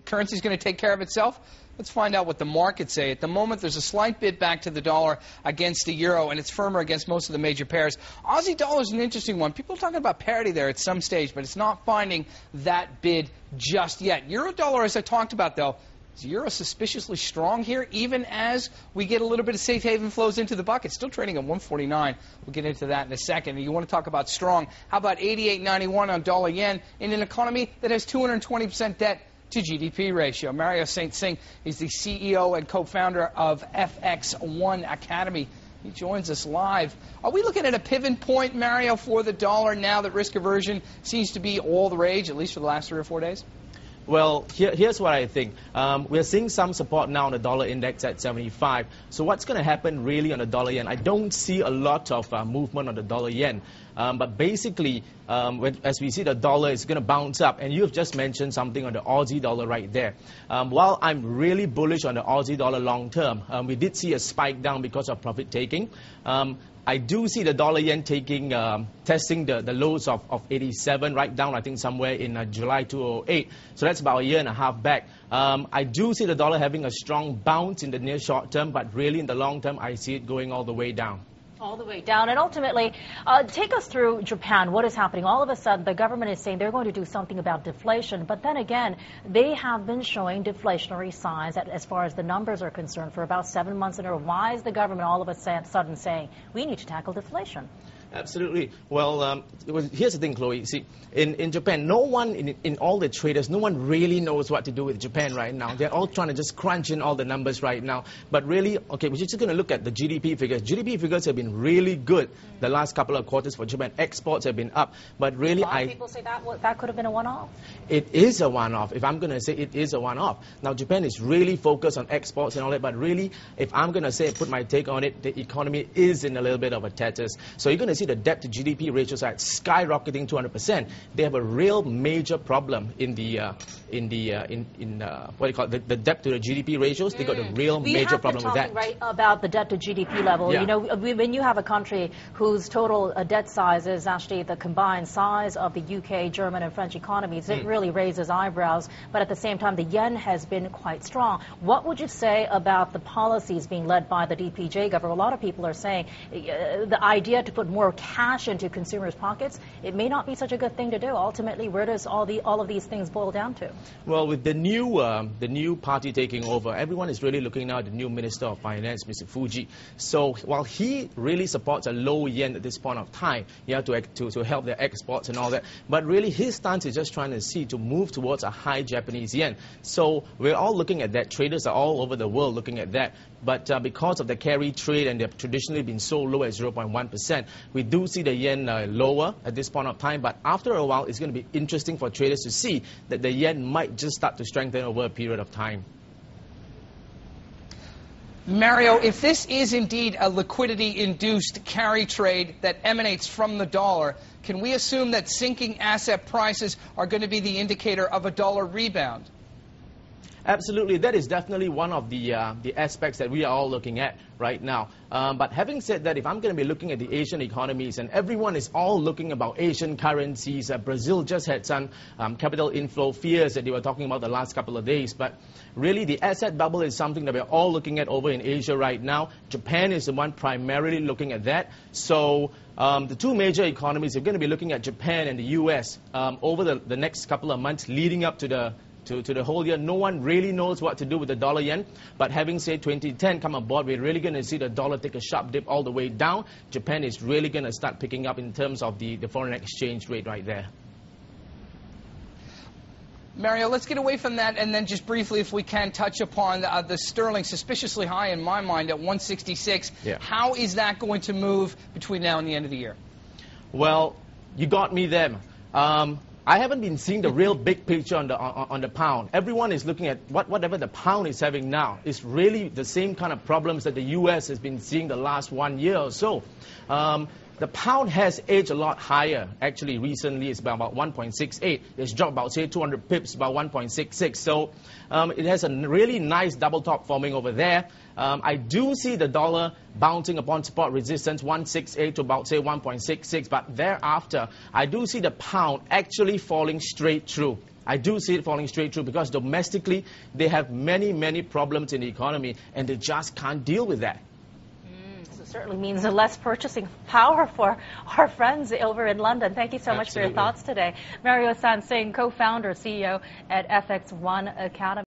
currency is going to take care of itself? Let's find out what the markets say. At the moment, there's a slight bid back to the dollar against the euro, and it's firmer against most of the major pairs. Aussie dollar is an interesting one. People are talking about parity there at some stage, but it's not finding that bid just yet. Euro dollar, as I talked about, though, is the euro suspiciously strong here, even as we get a little bit of safe haven flows into the bucket. Still trading at 149. We'll get into that in a second. And you want to talk about strong. How about 88.91 on dollar yen in an economy that has 220% debt to GDP ratio? Mario St. Singh is the CEO and co-founder of FX1 Academy. He joins us live. Are we looking at a pivot point, Mario, for the dollar now that risk aversion seems to be all the rage, at least for the last 3 or 4 days? Well, here's what I think. We're seeing some support now on the dollar index at 75. So what's going to happen really on the dollar yen? I don't see a lot of movement on the dollar yen. But basically, as we see the dollar is going to bounce up, and you have just mentioned something on the Aussie dollar right there. While I'm really bullish on the Aussie dollar long term, we did see a spike down because of profit taking. I do see the dollar yen testing the lows of 87 right down, I think, somewhere in July 2008. So that's about a year and a half back. I do see the dollar having a strong bounce in the near short term, but really in the long term, I see it going all the way down. All the way down. And ultimately, take us through Japan. What is happening? All of a sudden, the government is saying they're going to do something about deflation. But then again, they have been showing deflationary signs as far as the numbers are concerned for about 7 months in a row. Why is the government all of a sudden saying we need to tackle deflation? Absolutely. Well, here's the thing, Chloe. See, in Japan, no one in all the traders, no one really knows what to do with Japan right now. They're all trying to just crunch in all the numbers right now. But really, okay, we're just going to look at the GDP figures. GDP figures have been really good the last couple of quarters for Japan. Exports have been up. But really, a lot of people say that could have been a one-off. It is a one-off. If I'm going to say it is a one-off. Now, Japan is really focused on exports and all that. But really, if I'm going to say, put my take on it, the economy is in a little bit of a tatters. So you're going to see the debt to GDP ratios are skyrocketing 200%. They have a real major problem in the what do you call it, the debt to the GDP ratios. They got a real major problem with that. Right about the debt to GDP level. Yeah. You know, when you have a country whose total debt size is actually the combined size of the UK, German, and French economies, it really raises eyebrows. But at the same time, the yen has been quite strong. What would you say about the policies being led by the DPJ government? A lot of people are saying the idea to put more cash into consumers' pockets, it may not be such a good thing to do. Ultimately, where does all of these things boil down to? Well, with the new party taking over, everyone is really looking now at the new Minister of Finance, Mr. Fuji. So while he really supports a low yen at this point of time, to help their exports and all that, but really his stance is just trying to move towards a high Japanese yen. So we're all looking at that. Traders are all over the world looking at that. But because of the carry trade, and they've traditionally been so low at 0.1%, we do see the yen lower at this point of time. But after a while, it's going to be interesting for traders to see that the yen might just start to strengthen over a period of time. Mario, if this is indeed a liquidity-induced carry trade that emanates from the dollar, can we assume that sinking asset prices are going to be the indicator of a dollar rebound? Absolutely. That is definitely one of the aspects that we are all looking at right now. But having said that, if I'm going to be looking at the Asian economies, and everyone is all looking about Asian currencies, Brazil just had some capital inflow fears that they were talking about the last couple of days. But really, the asset bubble is something that we're all looking at over in Asia right now. Japan is the one primarily looking at that. So the two major economies are going to be looking at Japan and the US over the next couple of months leading up to the whole year. No one really knows what to do with the dollar yen. But having said 2010 come aboard, we're really going to see the dollar take a sharp dip all the way down. Japan is really going to start picking up in terms of the foreign exchange rate right there. Mario, let's get away from that and then just briefly, if we can, touch upon the sterling, suspiciously high in my mind at 166. Yeah. How is that going to move between now and the end of the year? Well, you got me there. I haven't been seeing the real big picture on the pound. Everyone is looking at whatever the pound is having now. It's really the same kind of problems that the U.S. has been seeing the last 1 year or so. The pound has edged a lot higher. Actually, recently it's about 1.68. It's dropped about, say, 200 pips, about 1.66. So it has a really nice double top forming over there. I do see the dollar bouncing upon support resistance 168 to about, say, 1.66. But thereafter, I do see the pound actually falling straight through. I do see it falling straight through because domestically they have many problems in the economy and they just can't deal with that. So it certainly means less purchasing power for our friends over in London. Thank you so much for your thoughts today. Singh, co-founder, CEO at FX1 Academy.